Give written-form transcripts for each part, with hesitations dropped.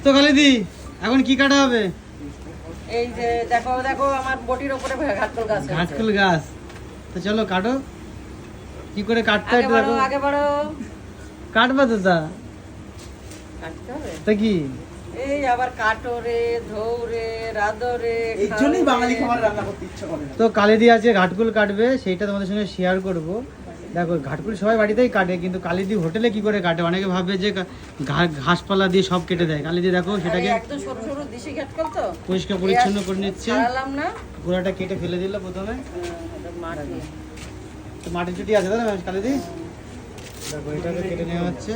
তো খালিদি এখন কি কাটা হবে? এই যে দেখো দেখো আমার বটির উপরে ঘাটকল গাছ আছে। ঘাটকুল গাছ। তো চলো কাটো। কি করে কাটতে হয় আগে একটু বাড়ো দেখো। আগে বাড়ো। কাটবা তো তা। কাটতে হবে। তা কি? এই আবার কাটো রে, ধৌ রে, রাধো রে। এই জন্যই বাঙালি খাবার রান্না করতে ইচ্ছা করে না। তো কালিদি আছে ঘাটকুল কাটবে, সেইটা তোমাদের সঙ্গে শেয়ার করব। দেখো ঘাটকুল সবাই বাড়িতেই কাটে, কিন্তু কালিদি হোটেলে কি করে কাটে? অনেকে ভাবে যে ঘাসপালা দিয়ে সব কেটে দেয়। কালিদি দেখো সেটাকে একদম সরু সরু দিশি ঘাটকল তো। পরিষ্কার পরিচ্ছন্ন করে নিচ্ছে। ছাড়ালাম না। গোড়াটা কেটে ফেলে দিল প্রথমে। এটা মাটি। তো মাটির চুটি আছে তাই না কালিদি? দেখো এটাকে কেটে নেওয়া হচ্ছে।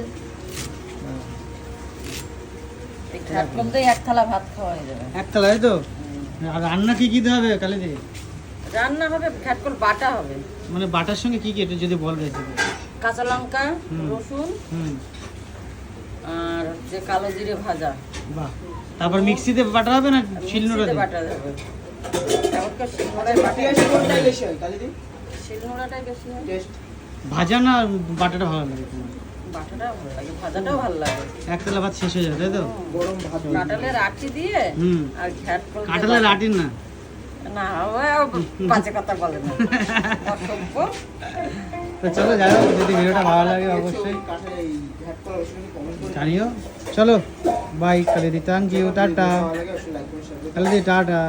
এই ঘাটকল দিয়ে এক থালা ভাত খাওয়া হয়ে যাবে। এক থালায় তো। আর রান্না কি কি দিতে হবে কালিদি? রান্না হবে ঘাটকল বাটা হবে। মানে বাটার সঙ্গে কি কি এটা যদি বল রেসিপি। কাঁচা লঙ্কা, হুম। রসুন হুম, আর হচ্ছে কালো জিরে ভাজা। বাহ। তারপর মিক্সিতে বাটা হবে না শিলনোড়াতে? মিক্সিতে বাটা যাবে। এখনকার শিলনোড়ায় বাটা টেস্ট কোনটাই বেশি হয় কালিদি? শিলনোড়াটাই বেশি হয়। টেস্ট ভাজা না বাটাটা ভালো লাগে তোমার? বাটাটাও ভালো লাগে, ভাজাটাও ভালো লাগে। এক থালা ভাত শেষ হয়ে যাবে তাই তো? গরম ভাত। কাঁঠালের আটি দিয়ে হুম। আর ঘ্যাটকল দিয়ে কাঁঠালের বাটা। আটির না? না বাজে কথা বলে না অসভ্য। তো চলো যাই হোক, যদি ভিডিওটা ভালো লাগে অবশ্যই কাঠের এই ঘাটকল অবশ্যই কমেন্ট করে জানিও। চলো বাই কালিদি, থ্যাংক ইউ, টাটা। ভালো লাগে অবশ্যই লাইক করে শেয়ার করে কালিদি টাটা।